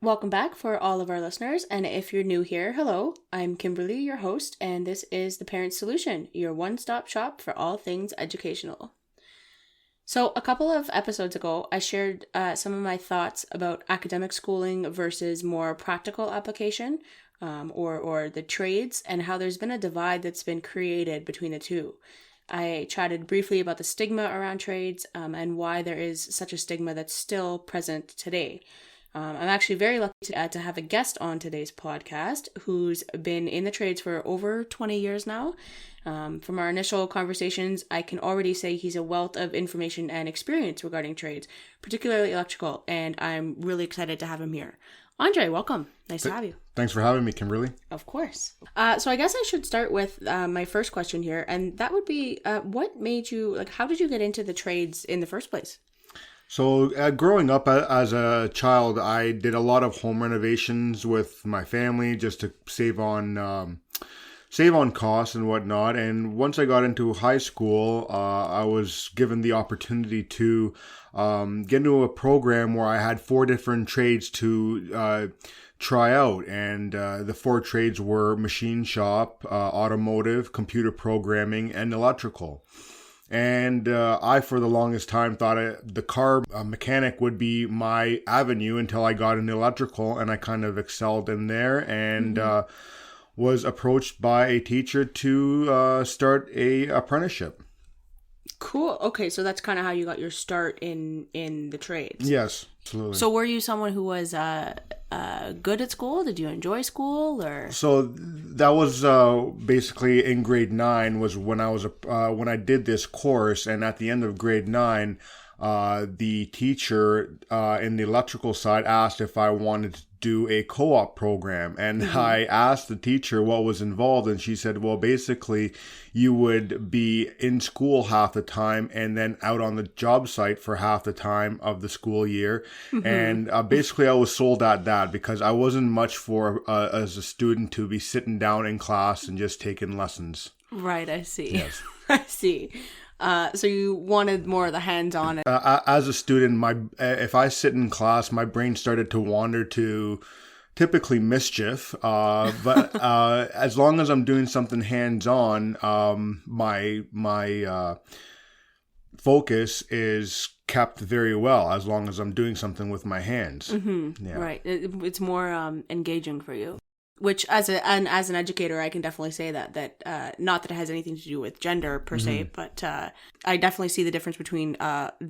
Welcome back for all of our listeners, and if you're new here, hello, I'm Kimberly, your host, and this is The Parent Solution, your one-stop shop for all things educational. So a couple of episodes ago, I shared some of my thoughts about academic schooling versus more practical application, or the trades, and how there's been a divide that's been created between the two. I chatted briefly about the stigma around trades and why there is such a stigma that's still present today. I'm actually very lucky to have a guest on today's podcast who's been in the trades for over 20 years now. From our initial conversations, I can already say he's a wealth of information and experience regarding trades, particularly electrical, and I'm really excited to have him here. Andre, welcome. Nice to have you. Thanks for having me, Kimberly. Of course. So I guess I should start with my first question here, and that would be, what made you, how did you get into the trades in the first place? So growing up as a child, I did a lot of home renovations with my family just to save on costs and whatnot. And once I got into high school, I was given the opportunity to get into a program where I had 4 different trades to try out. And the 4 trades were machine shop, automotive, computer programming, and electrical. And I, for the longest time, thought the car mechanic would be my avenue until I got into electrical, and I kind of excelled in there and was approached by a teacher to start a apprenticeship. Cool. Okay, so that's kind of how you got your start in the trades. Yes, absolutely. So were you someone who was good at school? Did you enjoy school, or? So that was basically in grade 9 was when I did this course, and at the end of grade 9, the teacher in the electrical side asked if I wanted to do a co-op program, and I asked the teacher what was involved, and she said, well, basically you would be in school half the time and then out on the job site for half the time of the school year. And basically I was sold at that because I wasn't much for as a student to be sitting down in class and just taking lessons. Right, I see. Yes. I see. So you wanted more of the hands-on. As a student, if I sit in class, my brain started to wander to typically mischief. But as long as I'm doing something hands-on, my focus is kept very well as long as I'm doing something with my hands. Yeah. Right. It's more engaging for you. Which, as an educator, I can definitely say that not that it has anything to do with gender per se, but I definitely see the difference between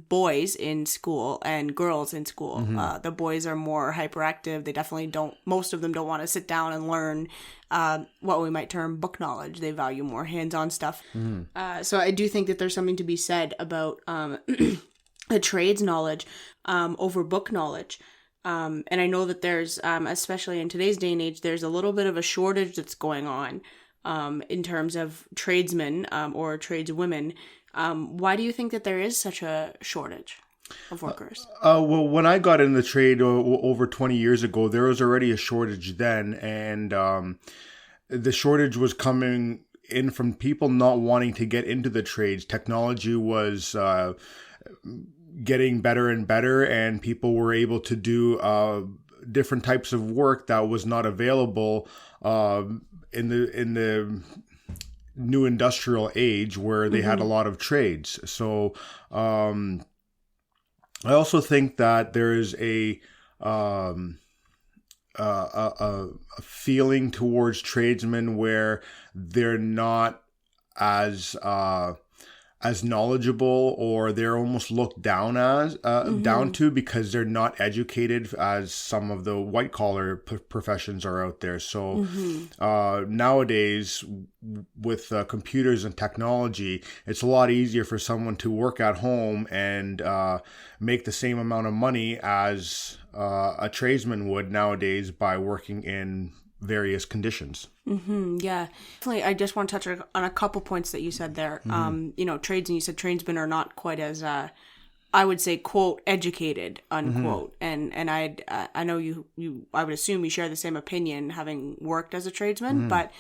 boys in school and girls in school. The boys are more hyperactive. They definitely most of them don't want to sit down and learn what we might term book knowledge. They value more hands-on stuff. So I do think that there's something to be said about the trades knowledge over book knowledge. And I know that there's, especially in today's day and age, there's a little bit of a shortage that's going on in terms of tradesmen or tradeswomen. Why do you think that there is such a shortage of workers? Well, when I got in the trade over 20 years ago, there was already a shortage then. And the shortage was coming in from people not wanting to get into the trades. Technology was getting better and better, and people were able to do different types of work that was not available in the new industrial age where they had a lot of trades. So I also think that there is a feeling towards tradesmen where they're not as knowledgeable, or they're almost looked down down to because they're not educated as some of the white collar professions are out there. So nowadays with computers and technology, it's a lot easier for someone to work at home and make the same amount of money as a tradesman would nowadays by working in various conditions. Yeah, definitely. I just want to touch on a couple points that you said there. Trades, and you said tradesmen are not quite as, I would say, quote, educated, unquote. And I know you I would assume you share the same opinion having worked as a tradesman, but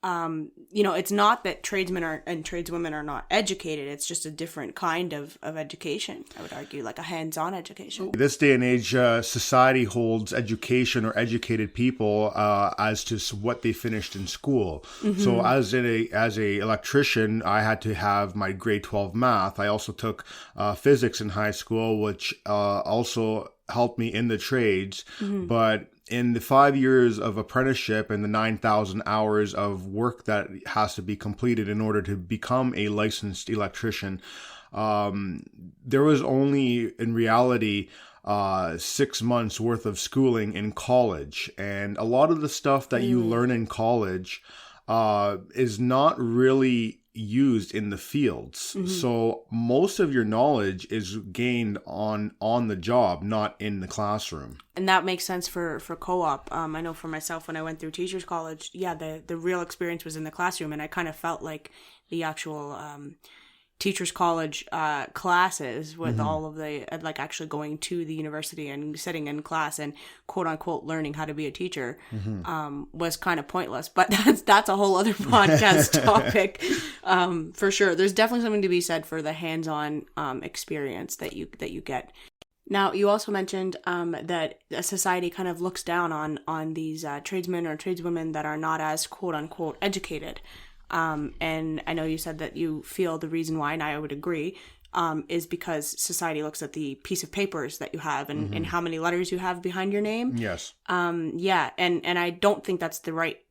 It's not that tradesmen and tradeswomen are not educated. It's just a different kind of education, I would argue, like a hands-on education. This day and age, society holds education or educated people as to what they finished in school. So as a electrician, I had to have my grade 12 math. I also took physics in high school, which also helped me in the trades. But in the 5 years of apprenticeship and the 9,000 hours of work that has to be completed in order to become a licensed electrician, there was only, in reality, 6 months worth of schooling in college. And a lot of the stuff that you learn in college is not really used in the fields. So most of your knowledge is gained on the job, not in the classroom. And that makes sense for co-op. I know for myself, when I went through teachers college, the real experience was in the classroom, and I kind of felt like the actual teachers college classes with all of the like actually going to the university and sitting in class and quote unquote learning how to be a teacher was kind of pointless. But that's a whole other podcast topic for sure. There's definitely something to be said for the hands-on experience that you get. Now, you also mentioned that a society kind of looks down on these tradesmen or tradeswomen that are not as quote unquote educated. And I know you said that you feel the reason why, and I would agree, is because society looks at the piece of papers that you have and how many letters you have behind your name. Yes. And I don't think that's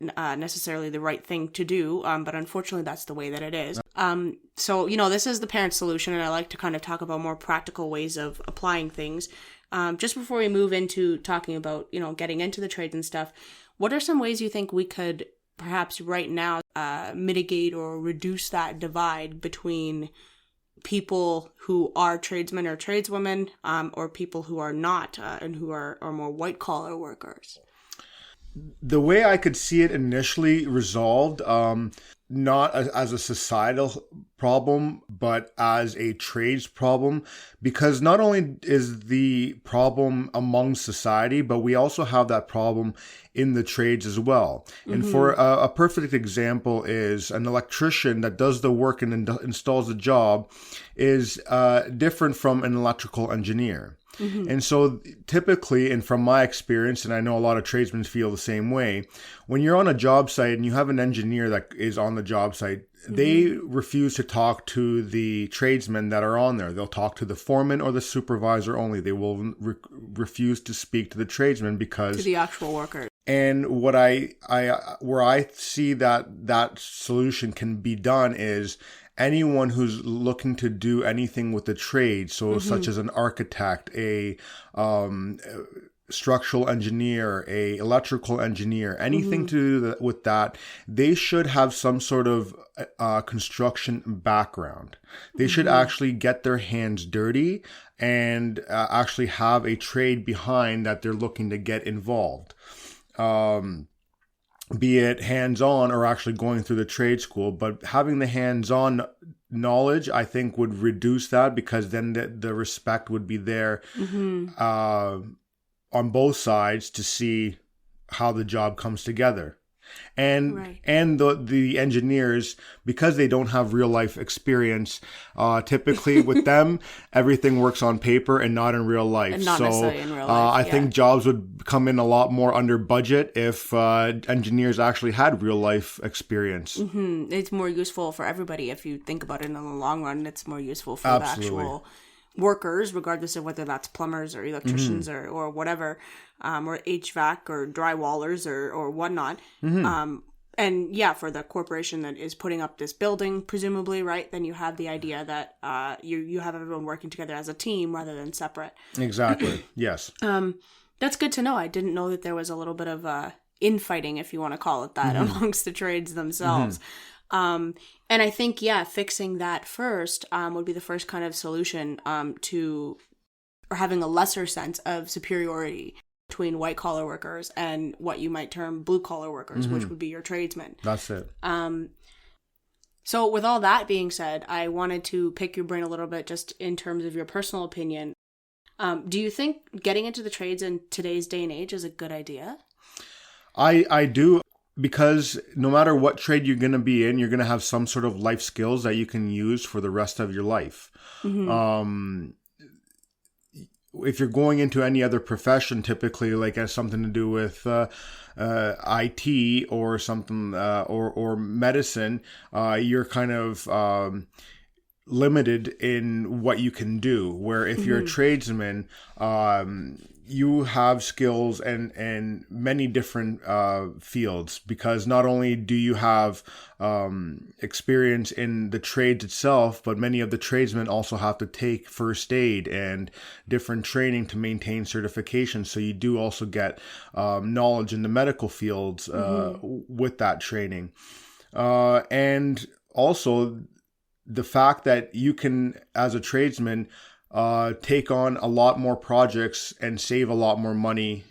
necessarily the right thing to do, but unfortunately that's the way that it is. So, this is the parent solution, and I like to kind of talk about more practical ways of applying things. Just before we move into talking about, getting into the trades and stuff, what are some ways you think we could perhaps right now mitigate or reduce that divide between people who are tradesmen or tradeswomen or people who are not and who are more white collar workers? The way I could see it initially resolved, not as a societal problem, but as a trades problem, because not only is the problem among society, but we also have that problem in the trades as well. And for a perfect example is an electrician that does the work and installs the job is different from an electrical engineer. And so typically, and from my experience, and I know a lot of tradesmen feel the same way, when you're on a job site and you have an engineer that is on the job site, they refuse to talk to the tradesmen that are on there. They'll talk to the foreman or the supervisor only. They will refuse to speak to the tradesmen because... to the actual workers. And what where I see that solution can be done is anyone who's looking to do anything with the trade, so such as an architect, a structural engineer, a electrical engineer, anything to do with that, they should have some sort of construction background. They should actually get their hands dirty and actually have a trade behind that they're looking to get involved. Be it hands-on or actually going through the trade school, but having the hands-on knowledge, I think, would reduce that, because then the respect would be there on both sides to see how the job comes together. And the engineers, because they don't have real life experience, typically with them, everything works on paper and not in real life. And not necessarily in real life. I think jobs would come in a lot more under budget if engineers actually had real life experience. It's more useful for everybody. If you think about it in the long run, it's more useful for the actual workers, regardless of whether that's plumbers or electricians or whatever, or HVAC or drywallers or whatnot. And for the corporation that is putting up this building, presumably, right, then you have the idea that you have everyone working together as a team rather than separate. Exactly. Yes. That's good to know. I didn't know that there was a little bit of infighting, if you want to call it that, amongst the trades themselves. And I think, fixing that first would be the first kind of solution to having a lesser sense of superiority between white collar workers and what you might term blue collar workers, which would be your tradesmen. That's it. So with all that being said, I wanted to pick your brain a little bit just in terms of your personal opinion. Do you think getting into the trades in today's day and age is a good idea? I do. because no matter what trade you're going to be in, you're going to have some sort of life skills that you can use for the rest of your life. If you're going into any other profession, typically like has something to do with IT or something or medicine, you're kind of limited in what you can do. Where if you're a tradesman, you have skills and many different fields, because not only do you have experience in the trades itself, but many of the tradesmen also have to take first aid and different training to maintain certification. So you do also get knowledge in the medical fields with that training. And also the fact that you can, as a tradesman, take on a lot more projects and save a lot more money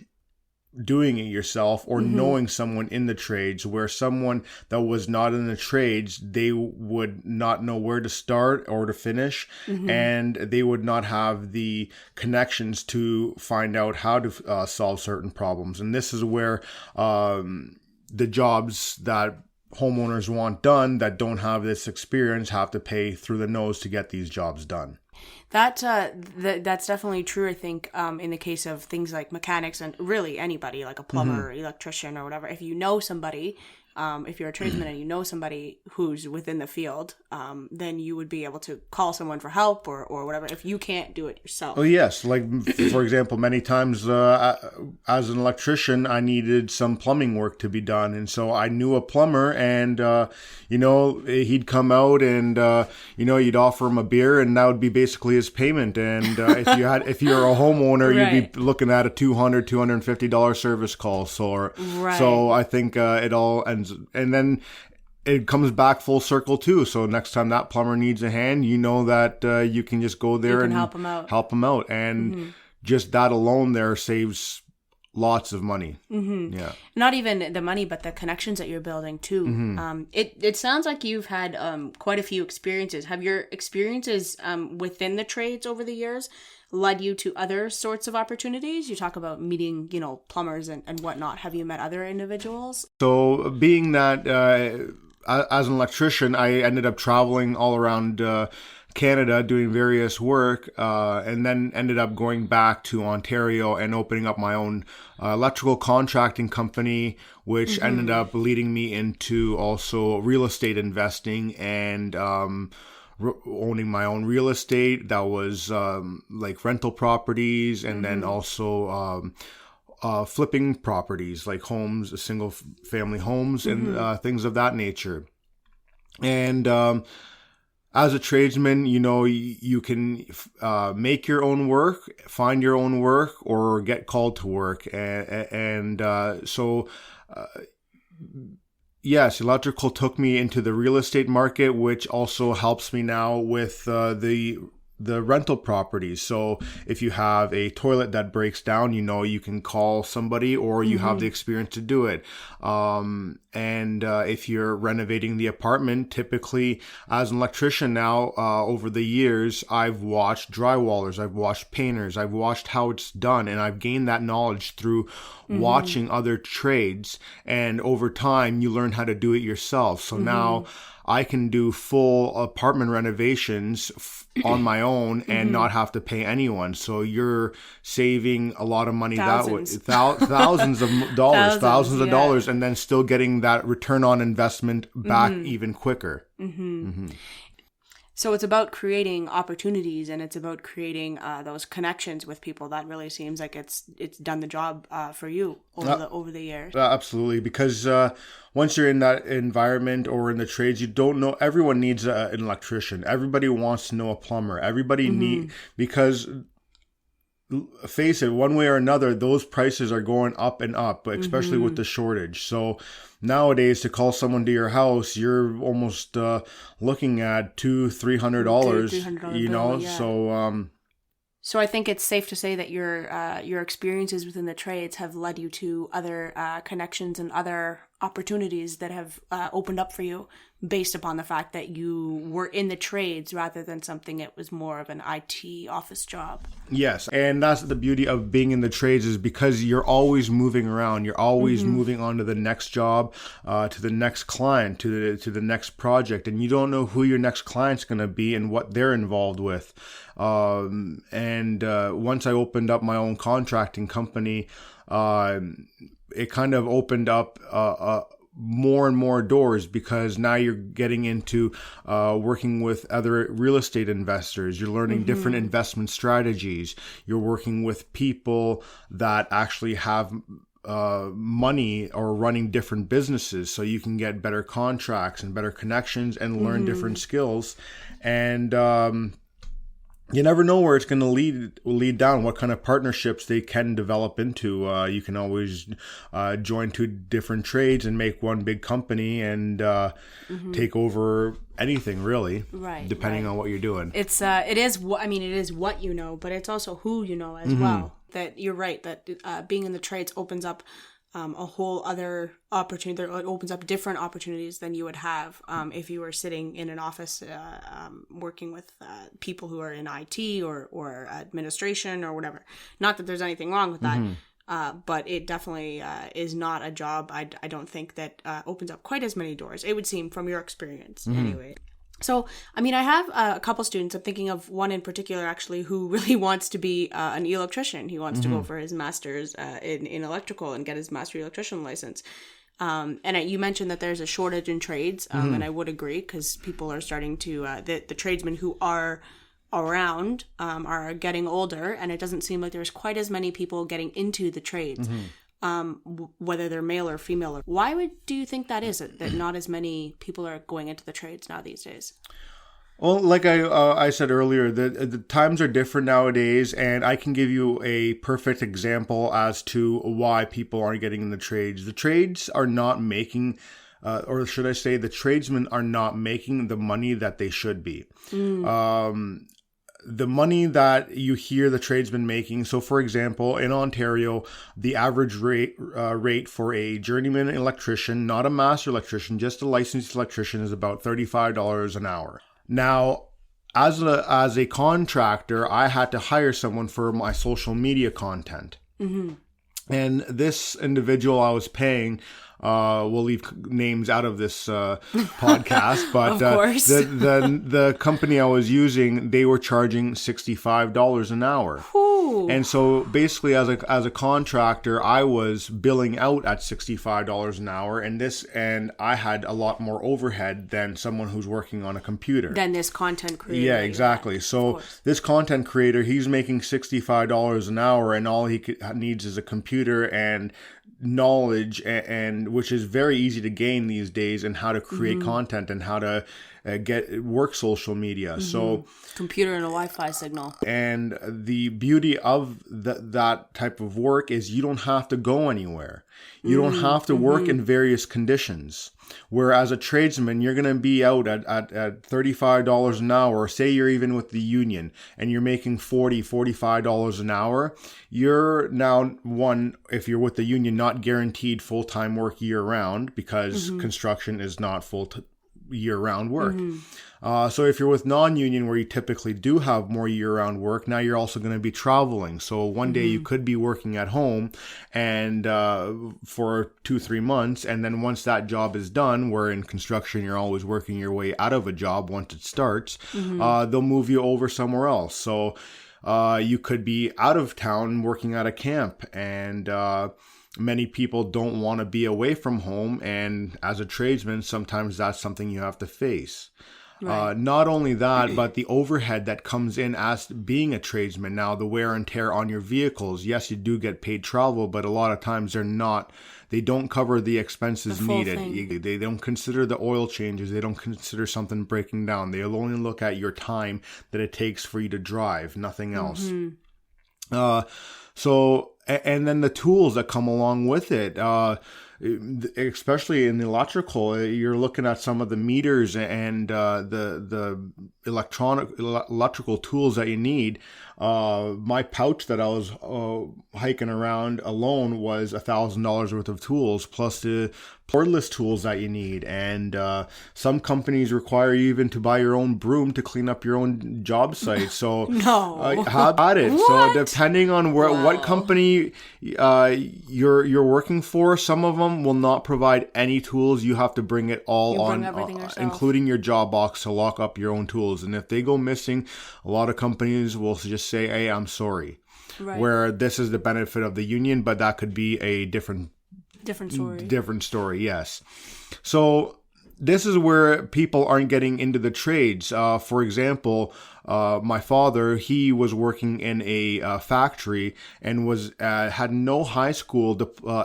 doing it yourself or knowing someone in the trades, where someone that was not in the trades, they would not know where to start or to finish, and they would not have the connections to find out how to solve certain problems. And this is where the jobs that homeowners want done that don't have this experience have to pay through the nose to get these jobs done. That's definitely true, I think, in the case of things like mechanics and really anybody, like a plumber or electrician or whatever. If you know somebody, if you're a tradesman and you know somebody who's within the field, then you would be able to call someone for help or whatever if you can't do it yourself. Oh, yes. Like, for example, many times as an electrician, I needed some plumbing work to be done. And so I knew a plumber and, he'd come out and, you'd offer him a beer and that would be basically his payment. And if you're a homeowner, you'd be looking at a $200, $250 service call. So I think it all ends. And then it comes back full circle too. So next time that plumber needs a hand, you know that you can just go there and help him out. And just that alone there saves lots of money. Yeah. Not even the money, but the connections that you're building too. It sounds like you've had quite a few experiences. Have your experiences within the trades over the years led you to other sorts of opportunities? You talk about meeting, plumbers and whatnot. Have you met other individuals? So being that as an electrician, I ended up traveling all around Canada doing various work, and then ended up going back to Ontario and opening up my own electrical contracting company, which ended up leading me into also real estate investing and owning my own real estate that was like rental properties, and then also flipping properties like homes, single family homes, and things of that nature. And as a tradesman, you can make your own work, find your own work, or get called to work. So yes, electrical took me into the real estate market, which also helps me now with the rental properties. So if you have a toilet that breaks down, you can call somebody, or you have the experience to do it. And if you're renovating the apartment, typically as an electrician now, over the years, I've watched drywallers, I've watched painters, I've watched how it's done, and I've gained that knowledge through watching other trades. And over time, you learn how to do it yourself. So now I can do full apartment renovations on my own and not have to pay anyone. So you're saving a lot of money that way. Thousands of dollars, and then still getting that return on investment back even quicker. So it's about creating opportunities, and it's about creating those connections with people. That really seems like it's done the job for you over the years. Absolutely, because once you're in that environment or in the trades, you don't know. Everyone needs an electrician. Everybody wants to know a plumber. Everybody because face it, one way or another, those prices are going up and up, but especially with the shortage. So nowadays, to call someone to your house, you're almost looking at $200-$300. So I think it's safe to say that your experiences within the trades have led you to other connections and other opportunities that have opened up for you based upon the fact that you were in the trades rather than something that was more of an IT office job. Yes, and that's the beauty of being in the trades, is because you're always moving around. You're always moving on to the next job, to the next client, to the next project, and you don't know who your next client's going to be and what they're involved with. Once I opened up my own contracting company, it kind of opened up more and more doors, because now you're getting into working with other real estate investors. You're learning different investment strategies. You're working with people that actually have money or running different businesses, so you can get better contracts and better connections and learn different skills. And you never know where it's going to lead down, what kind of partnerships they can develop into. You can always join two different trades and make one big company and take over anything, really, depending on what you're doing. It is what you know, but it's also who you know as well. That you're right, that being in the trades opens up a whole other opportunity. It opens up different opportunities than you would have if you were sitting in an office working with people who are in IT or administration or whatever. Not that there's anything wrong with that, but it definitely is not a job, I don't think, that opens up quite as many doors, it would seem, from your experience anyway. So, I mean, I have a couple students. I'm thinking of one in particular, actually, who really wants to be an electrician. He wants to go for his master's in electrical and get his master electrician license. And you mentioned that there's a shortage in trades, and I would agree, because people are starting to, the tradesmen who are around are getting older, and it doesn't seem like there's quite as many people getting into the trades. Whether they're male or female. Why do you think that is, that not as many people are going into the trades now these days? Well, like I said earlier, the times are different nowadays, and I can give you a perfect example as to why people aren't getting in the trades. The trades are not making, or should I say, the tradesmen are not making the money that they should be. The money that you hear the tradesmen making. So, for example, in Ontario, the average rate for a journeyman electrician, not a master electrician, just a licensed electrician, is about $35 an hour. Now, as a contractor, I had to hire someone for my social media content. And this individual I was paying, we'll leave names out of this podcast, but of course. the company I was using, they were charging $65 an hour. Ooh. And so basically, as a contractor, I was billing out at $65 an hour, and I had a lot more overhead than someone who's working on a computer. Than this content creator. Yeah, exactly. So this content creator, he's making $65 an hour, and all he needs is a computer and knowledge, and which is very easy to gain these days, and how to create content and how to work social media. So computer and a Wi-Fi signal. And the beauty of that type of work is you don't have to go anywhere. You don't have to work in various conditions. Whereas a tradesman, you're going to be out at $35 an hour. Say you're even with the union and you're making $45 an hour. You're now, if you're with the union, not guaranteed full-time work year-round, because construction is not year-round work. So if you're with non-union, where you typically do have more year-round work, now you're also going to be traveling. So one day you could be working at home and for 2-3 months, and then once that job is done, where in construction you're always working your way out of a job once it starts, they'll move you over somewhere else. So you could be out of town working at a camp, and many people don't want to be away from home, and as a tradesman, sometimes that's something you have to face. Right. Not only that, but the overhead that comes in as being a tradesman. Now, the wear and tear on your vehicles. Yes, you do get paid travel, but a lot of times they don't cover the expenses needed. They don't consider the oil changes. They don't consider something breaking down. They'll only look at your time that it takes for you to drive, nothing else. And then the tools that come along with it, especially in the electrical, you're looking at some of the meters and the electrical tools that you need. my pouch that I was hiking around alone was $1,000 worth of tools, plus the cordless tools that you need. And some companies require you even to buy your own broom to clean up your own job site. So No. how about it? What? So depending on what company you're working for, some of them will not provide any tools. You have to bring it all You bring on, everything yourself. including your job box, to lock up your own tools. And if they go missing, a lot of companies will just say, "Hey, I'm sorry." Right. Where this is the benefit of the union, but that could be a different story. Yes. So this is where people aren't getting into the trades. For example, my father, he was working in a factory and was had no high school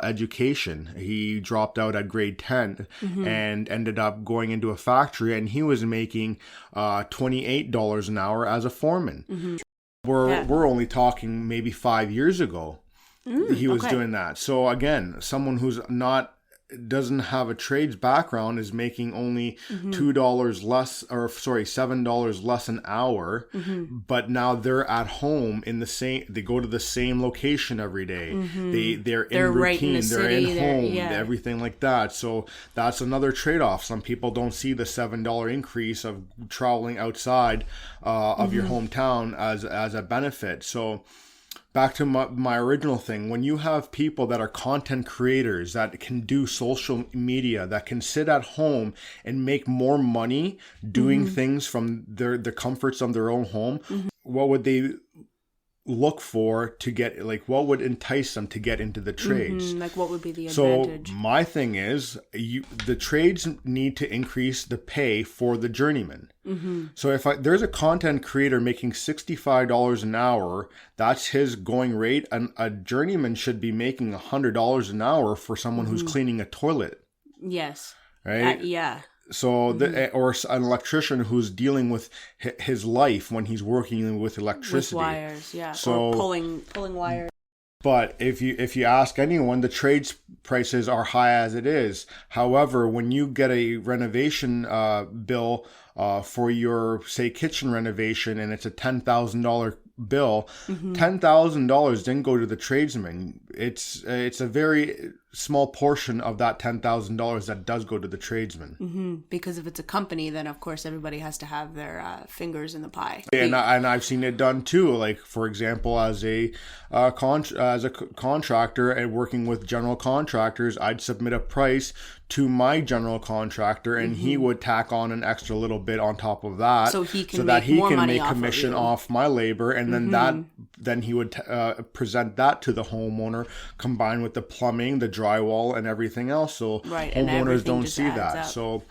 education. He dropped out at grade 10 and ended up going into a factory, and he was making $28 an hour as a foreman. We're only talking maybe 5 years ago. He was doing that. So again, someone who's doesn't have a trades background is making only $2 less, or sorry, $7 less an hour. But now they're at home they go to the same location every day. They're in right in routine, the they're city, in home, everything like that. So that's another trade-off. Some people don't see the $7 increase of traveling outside of your hometown as a benefit. So back to my original thing, when you have people that are content creators that can do social media, that can sit at home and make more money doing things from the comforts of their own home, what would they look for to get, like, what would entice them to get into the trades? Like, what would be the advantage? So my thing is, the trades need to increase the pay for the journeyman. So if there's a content creator making $65 an hour, that's his going rate, and a journeyman should be making $100 an hour for someone who's cleaning a toilet. Yes. Right? Yeah. So, or an electrician who's dealing with his life when he's working with electricity. With wires, yeah. So, or pulling wires. But if you ask anyone, the trades prices are high as it is. However, when you get a renovation bill for your, say, kitchen renovation, and it's a $10,000 bill, $10,000 didn't go to the tradesman. It's a very small portion of that $10,000 that does go to the tradesman. Because if it's a company, then of course everybody has to have their fingers in the pie. And I've seen it done too. Like, for example, as a contractor and working with general contractors, I'd submit a price to my general contractor, and he would tack on an extra little bit on top of that, so he can make commission off my labor, and then he would present that to the homeowner, combined with the plumbing, the drywall, and everything else. So homeowners don't see that. So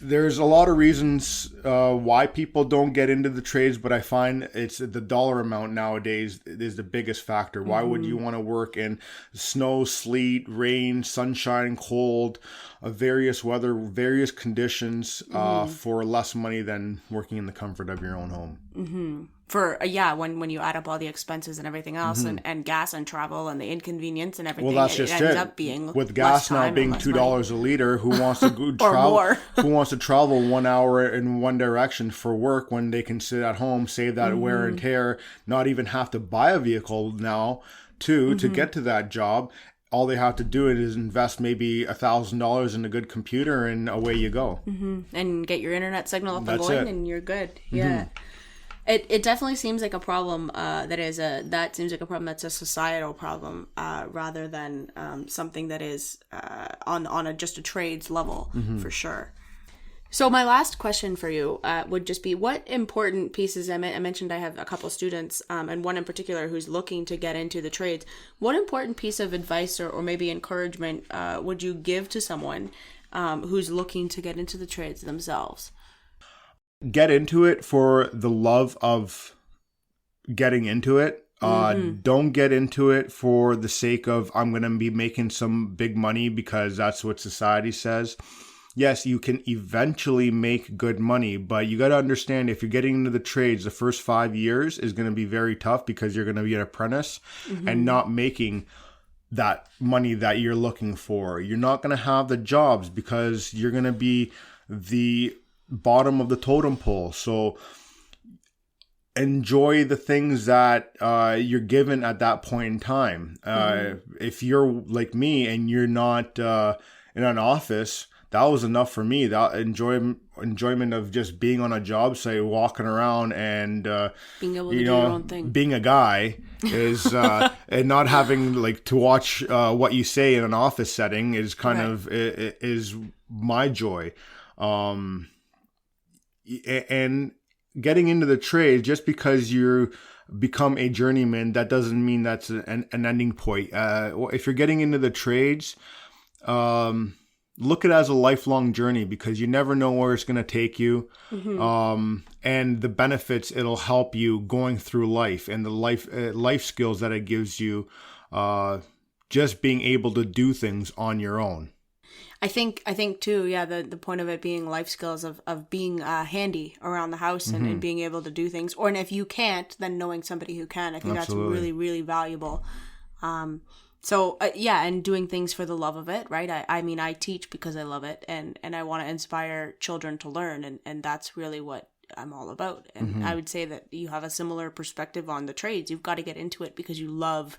there's a lot of reasons why people don't get into the trades, but I find it's the dollar amount nowadays is the biggest factor. Why would you want to work in snow, sleet, rain, sunshine, cold, various weather, various conditions for less money than working in the comfort of your own home? For when you add up all the expenses and everything else, and gas and travel and the inconvenience and everything, well, that's just it ends up being with gas now being $2 a liter. Who wants to go travel? Who wants to travel 1 hour in one direction for work when they can sit at home, save that wear and tear, not even have to buy a vehicle now to get to that job? All they have to do is invest maybe $1,000 in a good computer, and away you go. And get your internet signal up and going, and you're good. Yeah. It definitely seems like a problem that seems like a problem that's a societal problem rather than something that is on just a trades level, for sure. So my last question for you would just be, what important pieces, I mentioned I have a couple students and one in particular who's looking to get into the trades. What important piece of advice or maybe encouragement would you give to someone who's looking to get into the trades themselves? Get into it for the love of getting into it. Don't get into it for the sake of, I'm going to be making some big money because that's what society says. Yes, you can eventually make good money, but you got to understand, if you're getting into the trades, the first 5 years is going to be very tough because you're going to be an apprentice and not making that money that you're looking for. You're not going to have the jobs because you're going to be the bottom of the totem pole. So enjoy the things that you're given at that point in time. If you're like me and you're not in an office, that was enough for me. That enjoyment of just being on a job site, walking around, and being able to do your own thing. Being a guy is and not having like to watch what you say in an office setting is kind of is my joy. And getting into the trade, just because you become a journeyman, that doesn't mean that's an ending point. If you're getting into the trades, look at it as a lifelong journey, because you never know where it's going to take you. And the benefits it'll help you going through life, and the life skills that it gives you, just being able to do things on your own. I think too, the point of it being life skills of being handy around the house and being able to do things. Or, and if you can't, then knowing somebody who can. I think Absolutely. That's really, really valuable. And doing things for the love of it, right? I mean, I teach because I love it, and I want to inspire children to learn, and that's really what I'm all about. And I would say that you have a similar perspective on the trades. You've got to get into it because you love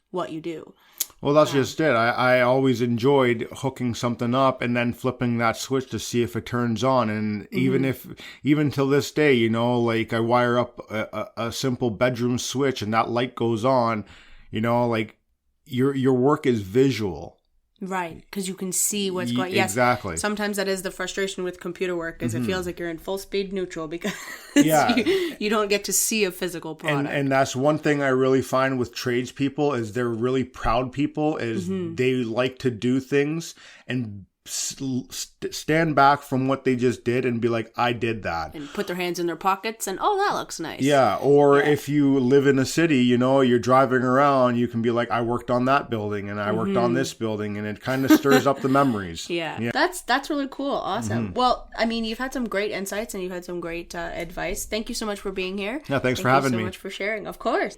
what you do. Well, that's just it. I always enjoyed hooking something up and then flipping that switch to see if it turns on. And even till this day, you know, like I wire up a simple bedroom switch and that light goes on, you know, like your work is visual. Right, because you can see what's going on. Yes, exactly. Sometimes that is the frustration with computer work, is it feels like you're in full speed neutral because you don't get to see a physical product. And that's one thing I really find with tradespeople is they're really proud people, is they like to do things and stand back from what they just did and be like, I did that. And put their hands in their pockets and, oh, that looks nice. Yeah, or if you live in a city, you know, you're driving around, you can be like, I worked on that building and I worked on this building, and it kind of stirs up the memories. Yeah. That's really cool. Awesome. Well, I mean, you've had some great insights and you've had some great advice. Thank you so much for being here. Yeah, thanks for having me. Thank you so much for sharing. Of course.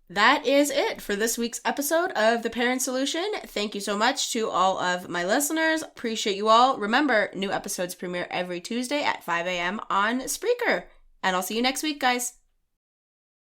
That is it for this week's episode of The Parent Solution. Thank you so much to all of my listeners. Appreciate you all. Remember, new episodes premiere every Tuesday at 5 a.m. on Spreaker. And I'll see you next week, guys.